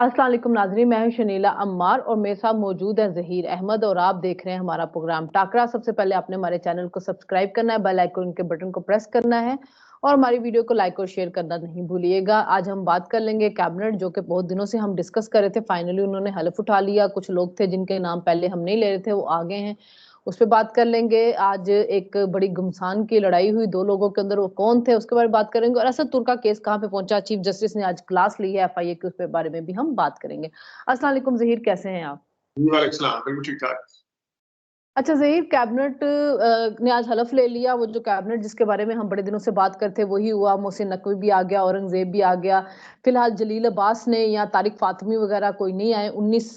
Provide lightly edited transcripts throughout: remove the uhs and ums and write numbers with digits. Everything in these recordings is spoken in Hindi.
अस्सलाम वालेकुम नाज़रीन, मैं हूं शनीला अम्मार और मेरे साथ मौजूद है ज़हीर अहमद और आप देख रहे हैं हमारा प्रोग्राम टाकरा। सबसे पहले आपने हमारे चैनल को सब्सक्राइब करना है, बेल आइकन के बटन को प्रेस करना है और हमारी वीडियो को लाइक और शेयर करना नहीं भूलिएगा। आज हम बात कर लेंगे कैबिनेट, जो कि बहुत दिनों से हम डिस्कस कर रहे थे। फाइनली उन्होंने हलफ उठा लिया। कुछ लोग थे जिनके नाम पहले हम नहीं ले रहे थे, वो आ गए हैं। उस पे बात कर लेंगे। आज एक बड़ी घमासान की लड़ाई हुई दो लोगों के अंदर, वो कौन थे उसके बारे में बात करेंगे। और असद तुर्क का केस कहाँ पे पहुंचा, चीफ जस्टिस ने आज क्लास ली है एफआईए की, उस बारे में भी हम बात करेंगे। अस्सलाम वालेकुम ज़हीर, कैसे हैं आप? बिल्कुल ठीक ठाक। अच्छा ज़हीर, कैबिनेट ने आज हलफ ले लिया। वो जो कैबिनेट जिसके बारे में हम बड़े दिनों से बात करते वही हुआ। मोहसिन नकवी भी आ गया, औरंगजेब भी आ गया। फिलहाल जलील अब्बास ने या तारिक फातमी वगैरह कोई नहीं आए। 19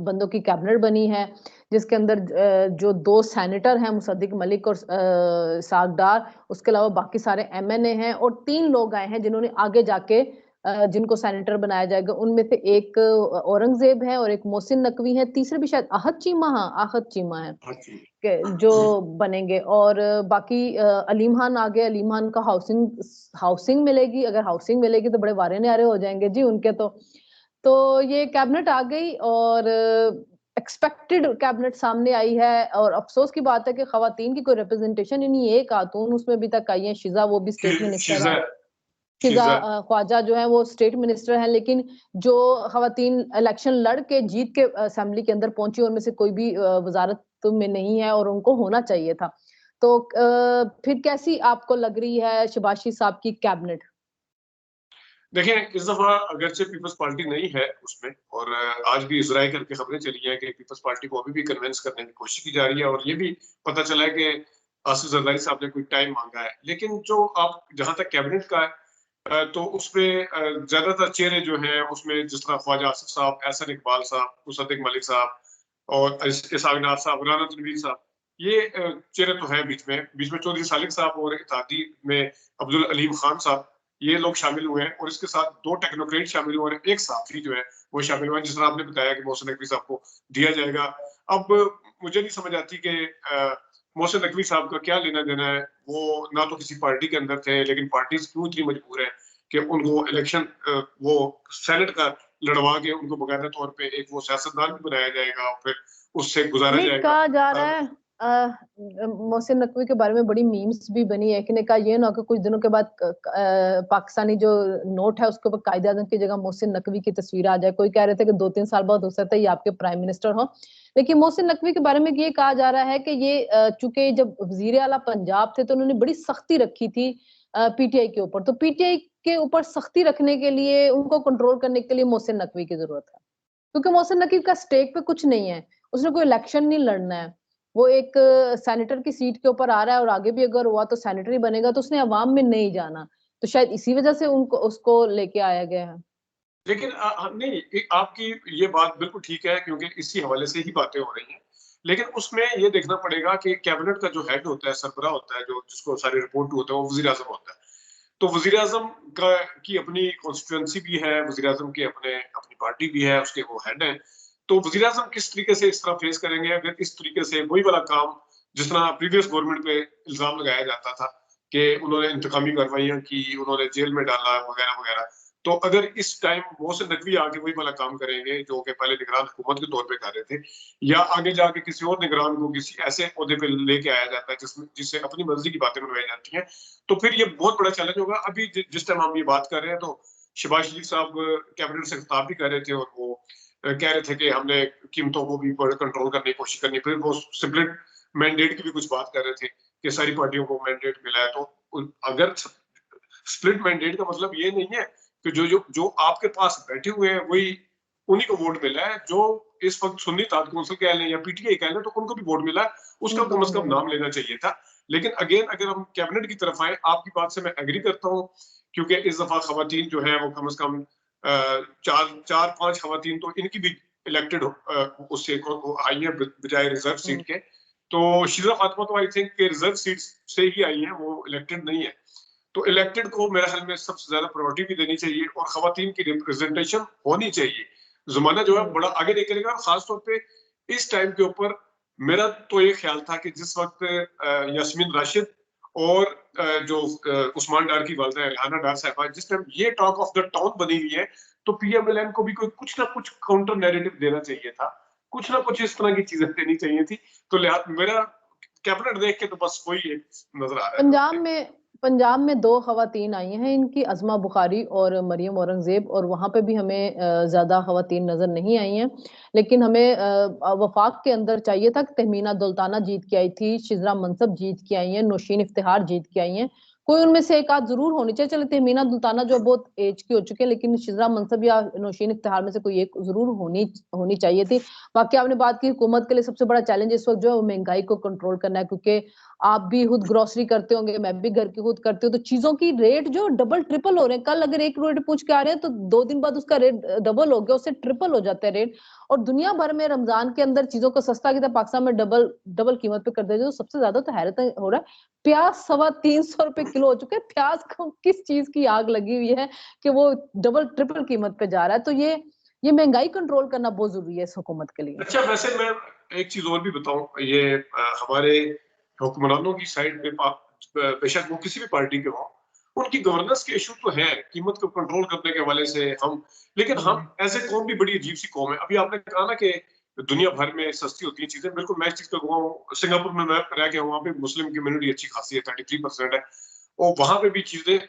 बंदों की कैबिनेट बनी है, जिसके अंदर जो 2 सेनेटर हैं, मुसद्दिक मलिक और इसहाक डार, उसके अलावा बाकी सारे एमएनए हैं और 3 लोग आए हैं जिन्होंने आगे जाके जिनको सेनेटर बनाया जाएगा। उनमें से एक औरंगजेब है और एक मोहसिन नकवी है, तीसरे भी शायद आहद चीमा है के जो बनेंगे। और बाकी अलीम खान आ गए। अलीम खान का हाउसिंग मिलेगी। अगर हाउसिंग मिलेगी तो बड़े वारे न्यारे हो जाएंगे जी उनके। तो ये कैबिनेट आ गई और एक्सपेक्टेड कैबिनेट सामने आई है। और अफसोस की बात है कि खवातीन की कोई रिप्रेजेंटेशन ही नहीं है। एक खातून उसमें अभी तक आई है, शिजा, वो भी स्टेट मिनिस्टर है। शिजा ख्वाजा जो है वो स्टेट मिनिस्टर है, लेकिन जो खवातीन इलेक्शन लड़ के जीत के असेंबली के अंदर पहुंची उनमें से कोई भी वजारत में नहीं है और उनको होना चाहिए था। तो फिर कैसी आपको लग रही है शबाशी साहब की कैबिनेट? देखिए, इस दफा अगरचे पीपल्स पार्टी नहीं है उसमें, और आज भी इजराइल करके खबरें चली हैं कि पीपल्स पार्टी को अभी भी कन्विंस करने की कोशिश की जा रही है, और ये भी पता चला है कि आसिफ जरदारी साहब ने कोई टाइम मांगा है। लेकिन जो आप जहां तक कैबिनेट का है, तो उसमें ज्यादातर चेहरे जो हैं उसमें जिस तरह ख्वाजा आसिफ साहब, एहसन इकबाल साहब, मुसद्दिक मलिक साहब और इसहाक डार साहब, राना तनवीर साहब, ये चेहरे तो हैं बीच में चौधरी सालिक साहब और इत्तेहादी में अब्दुल अलीम खान साहब, ये लोग शामिल हुए हैं। और इसके साथ 2 टेक्नोक्रेट शामिल हुए हैं, एक साथी जो है वो शामिल हुए हैं, जिस तरह आपने बताया कि मोहसिन नकवी साहब को दिया जाएगा। अब मुझे नहीं समझ आती कि मोहसिन नकवी साहब का क्या लेना देना है। वो ना तो किसी पार्टी के अंदर थे, लेकिन पार्टी क्यों इतनी मजबूर है कि उनको इलेक्शन वो सेनेट का लड़वा के उनको बकायदा तौर पे एक वो सियासतदान भी बनाया जाएगा और फिर उससे गुजारा नहीं, जाएगा। कहा जा रहा है मोहसिन नकवी के बारे में बड़ी मीम्स भी बनी है। एक ने कहा ये ना कि कुछ दिनों के बाद पाकिस्तानी जो नोट है उसके ऊपर कायदे आज़म की जगह मोहसिन नकवी की तस्वीर आ जाए। कोई कह रहे थे कि 2-3 साल बाद हो सकता है ये आपके प्राइम मिनिस्टर हो। लेकिन मोहसिन नकवी के बारे में ये कहा जा रहा है कि ये चूंकि जब वजीर आला पंजाब थे तो उन्होंने बड़ी सख्ती रखी थी पीटीआई के ऊपर। तो पीटीआई के ऊपर सख्ती रखने के लिए, उनको कंट्रोल करने के लिए मोहसिन नकवी की जरूरत है, क्योंकि मोहसिन नकीब का स्टेक पे कुछ नहीं है। उसने कोई इलेक्शन नहीं लड़ना है। वो एक सेनेटर की सीट के ऊपर आ रहा है और आगे भी अगर हुआ तो सेनेटर ही बनेगा, तो उसने अवाम में नहीं जाना। तो शायद इसी वजह से उनको उसको लेके आया गया है। लेकिन नहीं, आपकी ये बात बिल्कुल ठीक है, क्योंकि इसी हवाले से ही बातें हो रही हैं। लेकिन उसमें ये देखना पड़ेगा कि कैबिनेट का जो हेड होता है, सरबराह होता है, जो जिसको सारी रिपोर्ट होता है, वो वजीर आजम होता है। तो वजीर आजम का की अपनी कॉन्स्टिट्यूएंसी भी है, वजीर आजम के अपनी पार्टी भी है, उसके वो हेड हैं। तो वजीर आजम किस तरीके से इस तरह फेस करेंगे? अगर इस तरीके से वही वाला काम जिस तरह प्रीवियस गवर्नमेंट पे इल्जाम लगाया जाता था कि उन्होंने इंतकामी कार्रवाइयां की, उन्होंने जेल में डाला वगैरह वगैरह, तो अगर इस टाइम मोहसिन नकवी आके वही वाला काम करेंगे जो कि पहले निगरान हुकूमत के तौर पे कर रहे थे, या आगे जाके किसी और निगरान को किसी ऐसे ओहदे पे लेके आया जाता है जिससे अपनी मर्जी की बातें मनवाई जाती हैं, तो फिर ये बहुत बड़ा चैलेंज होगा। अभी जिस टाइम हम ये बात कर रहे हैं, तो शहबाज शरीफ साहब कैबिनेट से खिताब भी कर रहे थे, और वो कह रहे थे कि हमने कीमतों को भी कंट्रोल करने की कोशिश करनी। फिर वो स्प्लिट मैंडेट की भी कुछ बात कर रहे थे कि सारी पार्टियों को मैंडेट मिला है। तो अगर स्प्लिट मैंडेट का मतलब ये नहीं है कि जो जो जो आपके पास बैठे हुए हैं वही उन्हीं को वोट मिला है। जो इस वक्त सुन्नी ताद कौंसिल कह लें या पीटीआई कह लें, तो उनको भी वोट मिला है, उसका कम से कम नाम लेना चाहिए था। लेकिन अगेन अगर हम कैबिनेट की तरफ आए, आपकी बात से मैं एग्री करता हूँ, क्योंकि इस दफा खवातीन जो है वो कम से कम 4-5 खवातीन तो इनकी भी इलेक्टेड उससे आई है बजाय रिजर्व सीट के। तो शीरा फातिमा तो आई थिंक रिजर्व सीट से ही आई है, वो इलेक्टेड नहीं है। तो इलेक्टेड को मेरे ख्याल में सबसे ज्यादा प्रायोरिटी भी देनी चाहिए और खवातीन की रिप्रेजेंटेशन होनी चाहिए। जमाना जो है बड़ा आगे निकलेगा, खासतौर पे इस टाइम के ऊपर। मेरा तो ये ख्याल था कि जिस वक्त यास्मीन राशिद और जो उस्मान डार की वालिदा है रेहाना डार साहिबा, जिस टाइम ये टॉक ऑफ द टाउन बनी हुई है, तो पीएमएलएन को भी कोई कुछ ना कुछ काउंटर नैरेटिव देना चाहिए था, कुछ ना कुछ इस तरह की चीजें देनी चाहिए थी। तो मेरा कैबिनेट देख के तो बस वही नजर आ रहा है। पंजाब में 2 खवातीन आई हैं, इनकी अज़मा बुखारी और मरियम औरंगज़ेब, और वहाँ पे भी हमें ज़्यादा खवातीन नज़र नहीं आई हैं। लेकिन हमें वफाक के अंदर चाहिए था कि तहमीना दुल्ताना जीत के आई थी, शिज़रा मनसब जीत के आई हैं, नौशीन इफ्तिखार जीत के आई हैं। कोई उनमें से एक आध जरूर होनी चाहिए। चले तहमीना दुल्ताना जो बहुत एज की हो चुके हैं, लेकिन शिज़रा मनसब या नौशीन इफ्तिखार में से कोई एक जरूर होनी चाहिए थी। बाकी आपने बात की, हुकूमत के लिए सबसे बड़ा चैलेंज इस वक्त जो है वो महंगाई को कंट्रोल करना है, क्योंकि आप भी खुद ग्रोसरी करते होंगे, मैं भी घर की खुद करती हूँ, तो चीजों की रेट जो डबल ट्रिपल हो रहे हैं। कल अगर 1 रेट पूछ के आ रहे हैं तो 2 दिन बाद उसका रेट डबल हो गया, उससे ट्रिपल हो जाता है रेट। और दुनिया भर में रमजान के अंदर चीजों को सस्ता किया, पाकिस्तान में डबल डबल कीमत पे कर देते। तो सबसे ज्यादा तो हैरत हो रहा है, प्याज 350 रुपए किलो हो चुके हैं। प्याज को किस चीज की आग लगी हुई है कि वो डबल ट्रिपल कीमत पे जा रहा है। तो ये महंगाई कंट्रोल करना बहुत जरूरी है इस हुकूमत के लिए। अच्छा, वैसे मैं एक चीज और भी बताऊं, ये हमारे हुक्मरानों की साइड पे बेशक वो किसी भी पार्टी के हों, उनकी गवर्नेंस के इशू तो है कीमत को कंट्रोल करने के हवाले से हम, लेकिन हम एज ए कौम भी बड़ी अजीब सी कौम है। अभी आपने कहा ना कि दुनिया भर में सस्ती होती है चीजें, बिल्कुल मैं इस चीज का गवाह हूँ। सिंगापुर में मैं रह के वहां पे मुस्लिम कम्युनिटी अच्छी खासी है, 33% है, और वहां पे भी चीजें,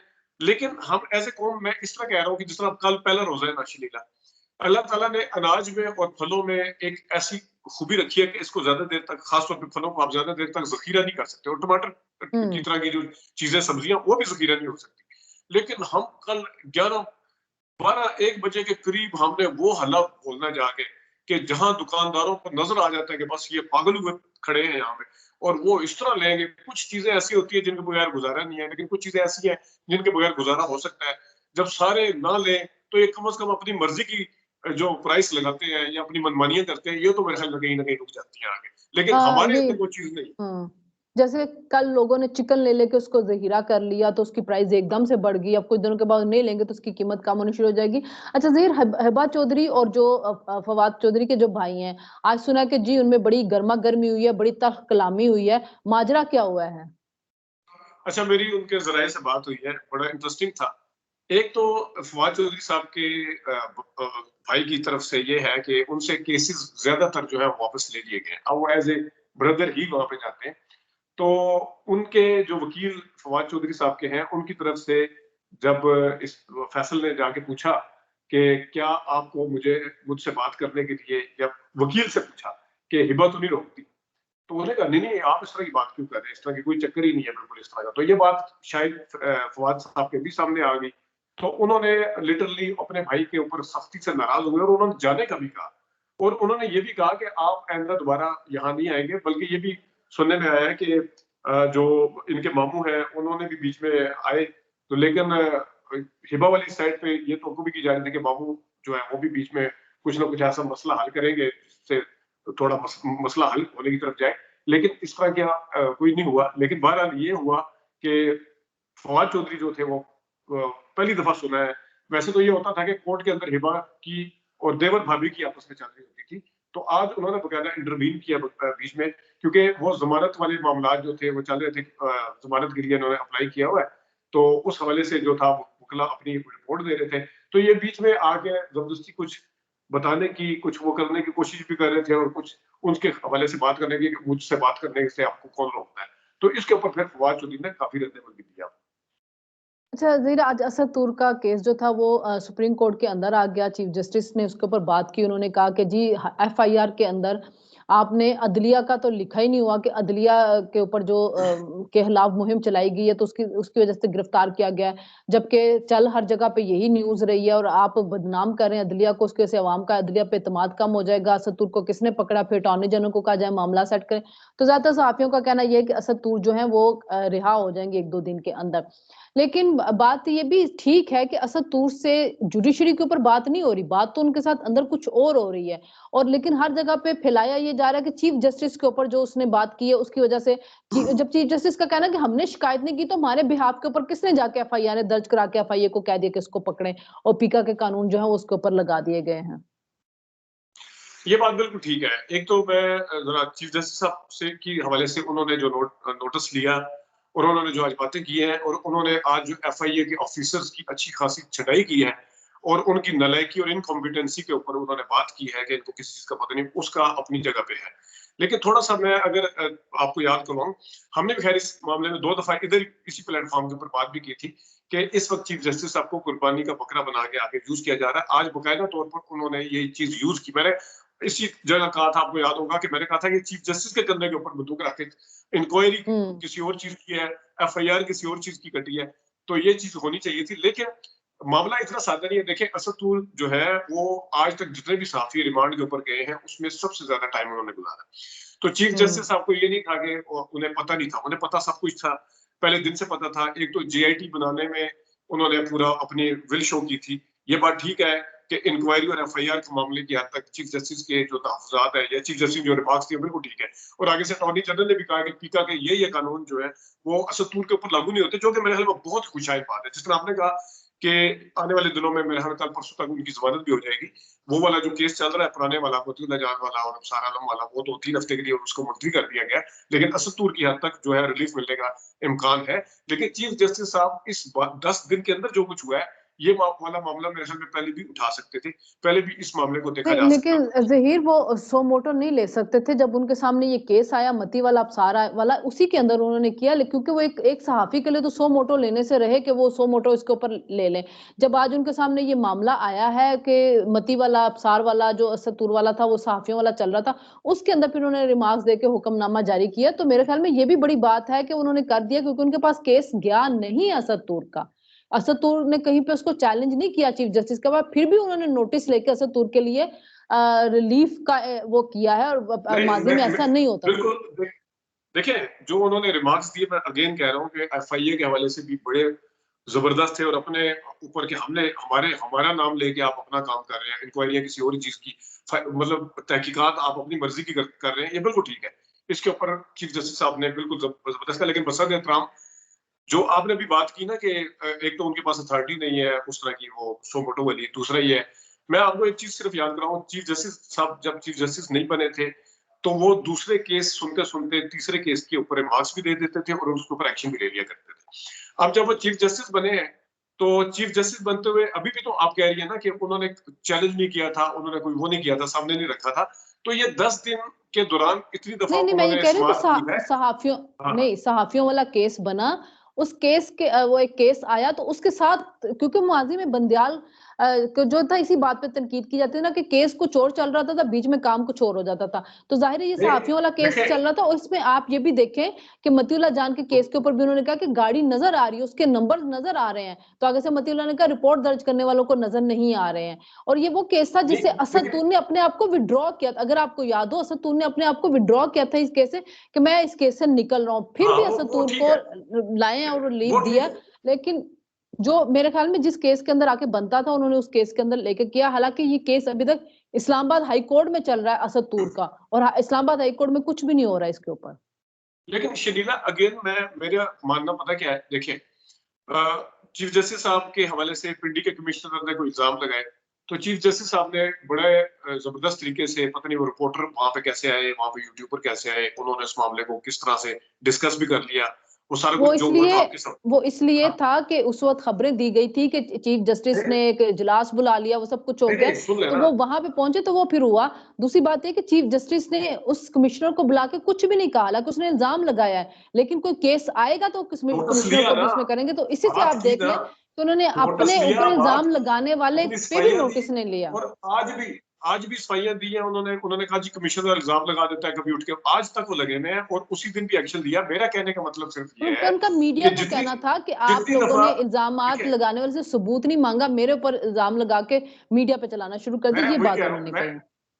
लेकिन हम एज ए कौम, मैं इस तरह कह रहा हूँ कि जिस तरह कल पहला रोजा है नाशी लीला, अल्लाह ताला ने अनाज में और फलों में एक ऐसी खूबी रखी है कि इसको ज्यादा देर तक, खासतौर पे फलों को आप ज्यादा देर तक जखीरा नहीं कर सकते, और टमाटर की तरह की जो चीजें, सब्जियां, वो भी जखीरा नहीं हो सकती। लेकिन हम कल 11, 12, 1 बजे के करीब हमने वो हल्ला बोलना जाके कि जहां दुकानदारों को नजर आ जाता है कि बस ये पागल हुए खड़े हैं यहाँ पे, और वो इस तरह लेंगे। कुछ चीजें ऐसी होती है जिनके बगैर गुजारा नहीं है, लेकिन कुछ चीजें ऐसी हैं जिनके बगैर गुजारा हो सकता है। जब सारे ना लें तो ये कम से कम अपनी मर्जी की जो प्राइस लगाते हैं या अपनी मनमानियां करते हैं, ये तो मेरे ख्याल में कहीं ना कहीं रुक जाती है आगे। लेकिन हमारे ये अंदर वो चीज नहीं। जैसे कल लोगों ने चिकन ले लेके उसको जहीरा कर लिया तो उसकी प्राइस एकदम से बढ़ गई। अब कुछ दिनों के बाद नहीं लेंगे तो उसकी कीमत कम होनी शुरू हो जाएगी। अच्छा जहीर, हिबा चौधरी और जो फवाद चौधरी के जो भाई हैं, आज सुना कि जी उनमें बड़ी गर्मा गर्मी हुई है, बड़ी तल्ख कलामी हुई है। माजरा क्या हुआ है? अच्छा, मेरी उनके जराये से बात हुई है, बड़ा इंटरेस्टिंग था। एक तो फवाद चौधरी साहब के भाई की तरफ से ये है कि उनसे केसेस ज्यादातर जो है वापस ले लिए गए। अब वो एज ए ब्रदर ही वहां पे जाते हैं। तो उनके जो वकील फवाद चौधरी साहब के हैं, उनकी तरफ से जब इस फैसल ने जाके पूछा कि क्या आपको मुझसे बात करने के लिए, या वकील से पूछा कि हिबा तो नहीं रोकती, तो उन्होंने कहा नहीं नहीं, आप इस तरह की बात क्यों कर रहे हैं, इस तरह की कोई चक्कर ही नहीं है, बिल्कुल इस तरह का। तो ये बात शायद फवाद साहब के भी सामने आ गई। तो उन्होंने लिटरली अपने भाई के ऊपर सख्ती से नाराज हुए, और उन्होंने जाने का भी कहा, और उन्होंने ये भी कहा कि आप आइंदा दोबारा यहाँ नहीं आएंगे। बल्कि ये भी सुनने में आया है कि जो इनके मामू हैं उन्होंने भी बीच में आए, तो लेकिन हिबा वाली साइड पे ये तो भी की जा रही थी कि मामू जो है वो भी बीच में कुछ ना कुछ ऐसा मसला हल करेंगे जिससे थोड़ा मसला हल होने की तरफ जाए। लेकिन इस तरह का कोई नहीं हुआ। लेकिन बहरहाल ये हुआ कि फवाद चौधरी जो थे वो पहली दफा सुना है। वैसे तो ये होता था कि कोर्ट के अंदर हिबा की और देवर भाभी की आपस में चल रही होती थी, तो आज उन्होंने बकायदा इंटरवीन किया बीच में, क्योंकि वो जमानत वाले मामला जो थे वो चल रहे थे, जमानत के लिए उन्होंने अप्लाई किया हुआ है, तो उस हवाले से जो था वकला अपनी रिपोर्ट दे रहे थे। तो ये बीच में आके जबरदस्ती कुछ बताने की, कुछ वो करने की कोशिश भी कर रहे थे, और कुछ उसके हवाले से बात करने की, मुझसे बात करने से आपको कौन रोकता है। तो इसके ऊपर फिर फवाद चौधरी ने काफी रद्द भी दिया। अच्छा ज़हीर, आज असद तूर का केस जो था वो सुप्रीम कोर्ट के अंदर आ गया। चीफ जस्टिस ने उसके ऊपर बात की। उन्होंने कहा कि जी एफआईआर के अंदर आपने अदलिया का तो लिखा ही नहीं हुआ कि अदलिया के ऊपर जो के खिलाफ मुहिम चलाई गई है तो उसकी उसकी वजह से गिरफ्तार किया गया है, जबकि चल हर जगह पे यही न्यूज रही है और आप बदनाम कर रहे हैं अदलिया को। उसके से अवाम का अदलिया पे एतमाद कम हो जाएगा। असद तूर को किसने पकड़ा? फिर अटॉर्नी जनरल को कहा जाए मामला सेट करें। तो ज्यादातर सहाफियों का कहना यह है कि असद तूर जो है वो रिहा हो जाएंगे 1-2 दिन के अंदर। लेकिन बात ये भी ठीक है कि असद तूर से जुडिशरी के ऊपर बात नहीं हो रही, बात तो उनके साथ अंदर कुछ और हो रही है। और लेकिन हर जगह पे फैलाया ये जा रहा है कि चीफ जस्टिस के ऊपर जो उसने बात की है उसकी वजह से, जब चीफ जस्टिस का कहना कि हमने शिकायत नहीं की तो हमारे बिहाफ के ऊपर किसने जाके एफआईआर दर्ज करा के एफआईए को कह दिया कि इसको पकड़े, और पीका के कानून जो है उसके ऊपर लगा दिए गए हैं। ये बात बिल्कुल ठीक है। एक तो मैं जरा चीफ जस्टिस साहब से की हवाले से उन्होंने जो नोटिस लिया, और उन्होंने जो आज बातें की हैं और उन्होंने आज जो FIA के ऑफिसर्स की अच्छी खासी छटाई की है और उनकी नलायकी और इनकॉम्पिटेंसी के ऊपर उन्होंने बात की है कि इनको किसी चीज का पता नहीं, उसका अपनी जगह पे है। लेकिन थोड़ा सा मैं अगर आपको याद करवाऊं, हमने भी खैर इस मामले में 2 दफा इधर इसी प्लेटफॉर्म के ऊपर बात भी की थी कि इस वक्त चीफ जस्टिस साहब को कुर्बानी का बकरा बना के आगे यूज किया जा रहा है। आज बकायदा तौर पर उन्होंने ये चीज यूज की। मैंने इसी जगह कहा था, आपको याद होगा कि मैंने कहा था कि चीफ जस्टिस के कंधे के ऊपर बंदूक रख के इंक्वायरी किसी और चीज की है, FIR किसी और चीज की कटी है, तो ये चीज होनी चाहिए थी। लेकिन मामला इतना सादा नहीं है। देखिए, असदुल जो है वो आज तक जितने भी साथी रिमांड के ऊपर गए हैं उसमें सबसे ज्यादा टाइम उन्होंने गुजारा। तो चीफ जस्टिस साहब को ये नहीं था कि उन्हें पता नहीं था, उन्हें पता सब कुछ था, पहले दिन से पता था। एक तो JIT बनाने में उन्होंने पूरा अपनी विल शो की थी। ये बात ठीक है कि इंक्वायरी और FIR के मामले की हद तक चीफ जस्टिस के जो तहफुजात है या चीफ जस्टिस जो रिमार्क्स दिए बिल्कुल ठीक है। और आगे से अटॉर्नी जनरल ने भी कहा कि पीका के ये कानून जो है वो असदुल के ऊपर लागू नहीं होते, जो कि मेरे ख्याल में बहुत खुशाइन बात है। जिस तरह आपने कहा कि आने वाले दिनों में मेरे ख्याल कल परसों तक उनकी जमानत भी हो जाएगी। वो वाला जो केस चल रहा है पुराने वाला, मोतीउल्लाह जान वाला और अबसार आलम वाला, वो तो 3 हफ्ते के लिए उसको मुलतवी कर दिया गया। लेकिन असदुल की हद तक जो है रिलीफ मिलने का इम्कान है। लेकिन चीफ जस्टिस साहब इस 10 दिन के अंदर जो कुछ हुआ है, ये वाला मामला मेरे ख्याल में पहले भी उठा सकते थे, पहले भी इस मामले को देखा जा सकता था। लेकिन ज़हीर वो सो मोटो नहीं ले सकते थे जब उनके सामने ये केस आया मती वाला अबसारा वाला, उसी के अंदर उन्होंने किया। क्योंकि वो एक सहाफी के लिए तो सो मोटो लेने से रहे कि वो सो मोटो इसके ऊपर ले लें। जब आज उनके सामने ये मामला आया है कि मती वाला अबसार वाला जो असदुल वाला था वो सहाफियों वाला चल रहा था, उसके अंदर फिर उन्होंने रिमार्क्स देके हुक्मनामा जारी किया। तो मेरे ख्याल में ये भी बड़ी बात है कि उन्होंने कर दिया, क्योंकि उनके पास केस गया नहीं असदुल का। असदुल ने कहीं पे उसको चैलेंज नहीं किया चीफ जस्टिस के बाद, फिर भी उन्होंने नोटिस लेके असदुल के लिए रिलीफ का वो किया है। और माजी में ऐसा नहीं होता था। बिल्कुल। देखिए, जो उन्होंने रिमार्क्स दिए, मैं अगेन कह रहा हूँ कि FIA के हवाले से भी बड़े जबरदस्त थे और अपने ऊपर के हमने हमारा नाम लेके आप अपना काम कर रहे हैं, इंक्वायरियां किसी और चीज की, मतलब तहकीकात आप अपनी मर्जी की कर रहे हैं, ये बिल्कुल ठीक है। इसके ऊपर चीफ जस्टिस साहब ने बिल्कुल जबरदस्त। लेकिन बसद एहतराम जो आपने भी बात की ना कि एक तो उनके पास अथॉरिटी नहीं है उस तरह की, वो सो मोटो वाली, दूसरा ही है। मैं आपको एक चीज सिर्फ याद कराऊं, चीफ जस्टिस साहब जब चीफ जस्टिस नहीं बने थे तो वो दूसरे केस सुनते सुनते तीसरे केस के ऊपर रिमार्क्स भी दे देते थे और उसके ऊपर एक्शन भी ले लिया करते थे। अब जब वो चीफ जस्टिस बने हैं तो चीफ जस्टिस बनते हुए अभी भी तो आप कह रही है ना कि उन्होंने चैलेंज नहीं किया था, उन्होंने कोई वो नहीं किया था, सामने नहीं रखा था। तो ये 10 दिन के दौरान इतनी दफा नहीं, मैं ये उन्होंने कह रही हूँ समाअत की है। सहाफियों, हाँ, नहीं सहाफियों वाला केस बना, उस केस के वो एक केस आया तो उसके साथ, क्योंकि माजी में बंदियाल जो था, इसी बात पे तनकीद की जाती है ना कि केस कुछ और चल रहा था, बीच में काम कुछ और हो जाता था। तो जाहिर है ये सहाफियों वाला केस चल रहा था। और इसमें आप ये भी देखें कि मतीउल्लाह जान के केस के ऊपर भी उन्होंने कहा कि गाड़ी नजर आ रही है, उसके नंबर नजर आ रहे हैं, तो आगे से मतीउल्लाह ने कहा रिपोर्ट दर्ज करने वालों को नजर नहीं आ रहे हैं। और ये वो केस था जिससे असदुल ने अपने आप को विड्रॉ किया। अगर आपको याद हो, असदुल ने अपने आप को विड्रॉ किया था इस केस से कि मैं इस केस से निकल रहा हूँ, फिर भी वो असदुल ठीक को है, लाए और रिलीफ वो ठीक दिया। है। लेकिन जो मेरे ख्याल में जिस केस के अंदर आके बनता था, उन्होंने उस केस के अंदर लेके किया। हालांकि ये केस अभी तक इस्लामाबाद हाई कोर्ट में चल रहा है असदुल का, और इस्लामाबाद हाई कोर्ट में कुछ भी नहीं हो रहा है इसके ऊपर। लेकिन शलीला अगेन मेरा मानना पता क्या है, देखिए चीफ जस्टिस साहब के हवाले से पिंडी के कमिश्नर ने कोई इल्जाम लगाए तो चीफ जस्टिस साहब ने बड़े जबरदस्त तरीके से, पता नहीं वो रिपोर्टर वहां पे कैसे आए, वहां पे यूट्यूब पर कैसे आए, उन्होंने इस मामले को किस तरह से डिस्कस भी कर लिया। वो सारा वो कुछ जो हुआ इसलिए तो आपके साथ। वो इसलिए हाँ, था कि उस वक्त खबरें दी गई थी कि चीफ जस्टिस ने एक इजलास बुला लिया, वो सब कुछ हो नहीं गया। नहीं, सुन तो लेना। वो वहां पे पहुंचे तो वो फिर हुआ। दूसरी बात है कि चीफ जस्टिस ने उस कमिश्नर को बुला के कुछ भी नहीं कहा, हालांकि उसने इल्जाम लगाया है। लेकिन कोई केस आएगा तो नोटिस कमिश्नर लिया को भी ना, उसमें करेंगे। तो इसी से बात आप की देख ना, लें कि उन्होंने नोटिस अपने ऊपर लिया, बात इल्जाम की, लगाने वाले अपनी पे भी सफाइयां दी। नोटिस नहीं लिया। और आज भी सफाइयां दी हैं उन्होंने। उन्होंने कहा जी कमिश्नर इल्जाम लगा देता है कभी उठ के, आज तक वो लगे हुए हैं और उसी दिन भी एक्शन लिया। मेरा कहने का मतलब सिर्फ ये है उनका मीडिया कि को जितनी कहना था कि आप जितनी लोगों दफा, ने इल्जामात देखिए लगाने वाले से सबूत नहीं मांगा, मेरे ऊपर इल्जाम लगा के मीडिया पे चलाना शुरू कर दी, मैं ये वही बात कह रहा हूँ, उन्होंने मैं कही।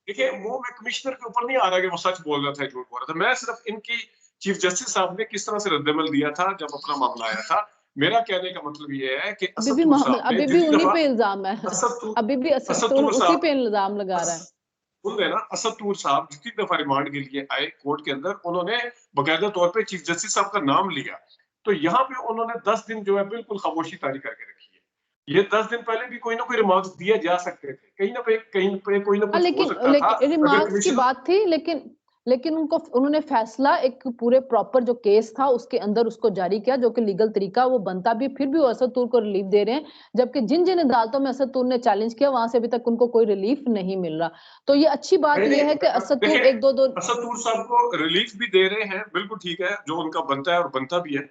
देखिए वो मैं कमिश्नर के ऊपर नहीं आ रहा कि वो सच बोल रहा था झूठ बोल रहा था। मैं सिर्फ इनकी चीफ जस्टिस साहब ने किस तरह से रद्दमल दिया था जब अपना मामला आया था। मेरा कहने का मतलब ये है कि अभी भी असदुल साहब ने अभी भी जितनी उन्हीं दफा पे इल्जाम है। असदुल अभी भी असदुल असदुल उसी साहब पे इल्जाम लगा अस, रहा है। सुन लेना, असदुल साहब जितनी दफा रिमांड के लिए आए कोर्ट के अंदर, उन्होंने बकायदा तौर पे चीफ जस्टिस साहब का नाम लिया। तो यहाँ पे उन्होंने 10 दिन जो है बिल्कुल खामोशी तारी करके रखी है। ये 10 दिन पहले भी कोई ना कोई रिमार्क्स दिए जा सकते थे, कहीं ना कहीं कोई ना हाँ, कुछ हो लेकिन सकता था लेकिन अगर रिमार्क्स की कमीशन। बात थी, लेकिन लेकिन उन्होंने फैसला एक पूरे प्रॉपर जो केस था उसके अंदर उसको जारी किया, जो कि लीगल तरीका वो बनता भी, फिर भी वो असद तूर को रिलीफ दे रहे हैं, जबकि जिन जिन अदालतों में असद तूर ने चैलेंज किया वहां से अभी तक उनको कोई रिलीफ नहीं मिल रहा। तो ये अच्छी बात ये है कि असद तूर एक दो असद तूर साहब को रिलीफ भी दे रहे हैं, बिल्कुल ठीक है, जो उनका बनता है और बनता भी है,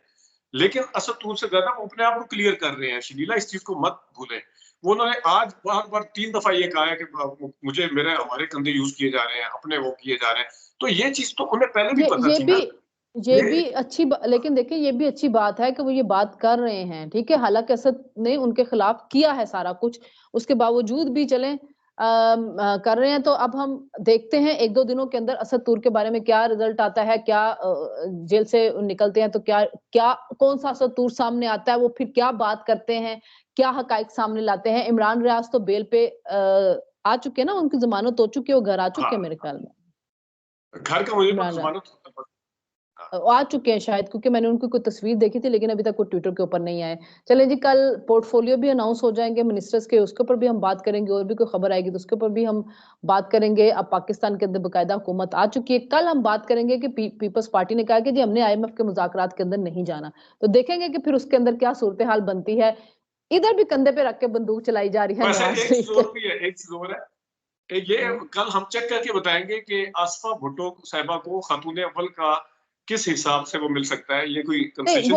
लेकिन असद तूर से ज्यादा वो अपने आप को क्लियर कर रहे हैं। शलीला, इस चीज को मत भूलें। वो उन्होंने आज बार बार 3 दफा ये कहा है कि मुझे हमारे कंधे यूज किए जा रहे हैं, अपने वो किए जा रहे हैं। तो ये चीज तो उन्हें पहले भी पता थी ना। ये भी अच्छी लेकिन देखिए ये भी अच्छी बात है कि वो ये बात कर रहे हैं, ठीक है। हालांकि असद ने उनके खिलाफ किया है सारा कुछ, उसके बावजूद भी चलें कर रहे हैं। तो अब हम देखते हैं 1-2 दिनों के अंदर असद तूर के बारे में क्या रिजल्ट आता है, क्या जेल से निकलते हैं तो क्या क्या कौन सा असद तूर सामने आता है, वो फिर क्या बात करते हैं, क्या हकाइक सामने लाते हैं। इमरान रियाज तो बेल पे आ चुके हैं ना, उनकी जमानत हो चुकी है, वो घर आ चुके हैं मेरे ख्याल में। घर का मुझे जमानत आ चुके हैं शायद, क्योंकि मैंने उनकी कोई तस्वीर देखी थी, लेकिन अभी तक वो ट्विटर के ऊपर नहीं आए। चलें जी, कल पोर्टफोलियो भी अनाउंस हो जाएंगे मिनिस्टर्स के, उसके ऊपर भी हम बात करेंगे, और भी कोई खबर आएगी तो उसके ऊपर भी हम बात करेंगे। अब पाकिस्तान के अंदर बाकायदा हुकूमत आ चुकी है। कल हम बात करेंगे कि पीपल्स पार्टी ने कहा कि जी हमने IMF के मुज़ाकरात के अंदर नहीं जाना, तो देखेंगे कि फिर उसके अंदर क्या सूरत हाल बनती है। इधर भी कंधे पे रख के बंदूक चलाई जा रही है नवाज शरीफ के। ये कल हम चेक करके बताएंगे कि आसफा भुट्टो साहिबा को खातून अव्वल का किस हिसाब से वो मिल सकता है। ये कोई कंसेशन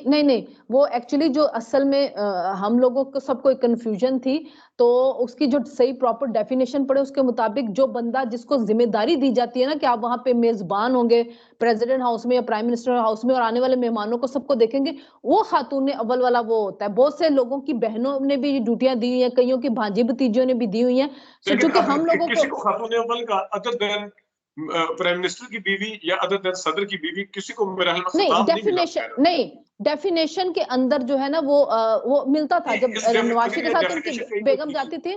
नहीं, वो एक्चुअली जो असल में हम लोगों को सबको एक कंफ्यूजन थी, तो उसकी जो सही प्रॉपर डेफिनेशन पड़े उसके मुताबिक जो बंदा जिसको जिम्मेदारी दी जाती है ना कि आप वहां पे मेजबान होंगे प्रेसिडेंट हाउस में या प्राइम मिनिस्टर हाउस में, और आने वाले मेहमानों को सबको देखेंगे, वो खातून अव्वल वाला वो होता है। बहुत से लोगों की बहनों ने भी ड्यूटियां दी हुई हैं, कईयों की भांजी भतीजियों ने भी दी हुई हैं। सो चूंकि हम लोगों को खातून अव्वल का अदर देन प्राइम मिनिस्टर की बीवी या अदर देन सदर की बीवी किसी को मेरा नहीं, डेफिनेशन के अंदर जो है ना वो मिलता था। जब नवाशी के साथ उनकी बेगम जाती थी,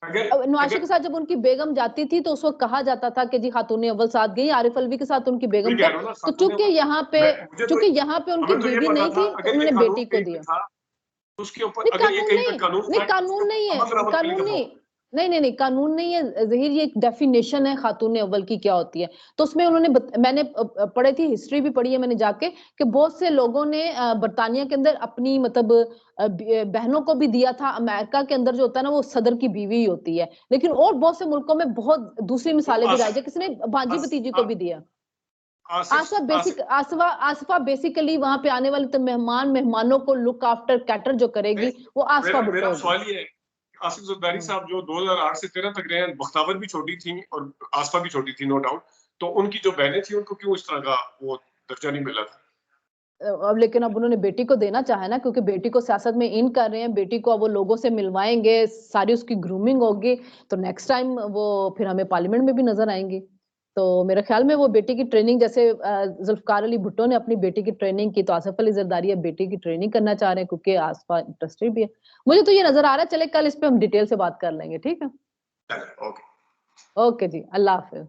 नवाशी के साथ जब उनकी बेगम जाती थी तो उस वक्त कहा जाता था कि जी खातून अव्वल साथ गई, आरिफ अलवी के साथ उनकी बेगम थे। तो चूंकि यहाँ पे उनकी बीवी नहीं थी तो उन्होंने बेटी को दिया। उसके ऊपर अगर ये कहीं पे कानून नहीं है, कानून नहीं है ज़हीर, ये एक डेफिनेशन है खातून अव्वल की क्या होती है। तो उसमें उन्होंने मैंने पढ़ी थी, हिस्ट्री भी पढ़ी है मैंने जाके, कि बहुत से लोगों ने बरतानिया के अंदर अपनी मतलब बहनों को भी दिया था। अमेरिका के अंदर जो होता है ना वो सदर की बीवी ही होती है, लेकिन और बहुत से मुल्कों में बहुत दूसरी मिसालें भी राइज है, किसी ने भांजी भतीजी को भी दिया। आसफा बेसिकली वहां पे आने वाले तो मेहमानों को लुक आफ्टर कैटर जो करेगी वो आसफा भुट्टो। मेरा सवाल ये है, आसिफ ज़रदारी साहब जो 2008 से 13 तक रहे हैं, बख्तावर भी छोटी थी और आसफा भी छोटी थी, नो डाउट, तो उनकी जो बहनें थी उनको क्यों इस तरह का वो दर्जा नहीं मिला था? अब लेकिन अब उन्होंने बेटी को देना चाहा ना, क्योंकि बेटी को सियासत में इन कर रहे हैं, बेटी को अब वो लोगों से मिलवाएंगे, सारी उसकी ग्रूमिंग होगी, तो नेक्स्ट टाइम वो फिर हमें पार्लियामेंट में भी नजर आएंगी। तो मेरे ख्याल में वो बेटी की ट्रेनिंग, जैसे जुल्फकार अली भुट्टो ने अपनी बेटी की ट्रेनिंग की, तो आसिफ अली जरदारी अब बेटी की ट्रेनिंग करना चाह रहे हैं, क्योंकि आसपास इंटरेस्टेड भी है। मुझे तो ये नजर आ रहा है। चले कल इस पे हम डिटेल से बात कर लेंगे, ठीक है? ओके ओके जी, अल्लाह हाफिज।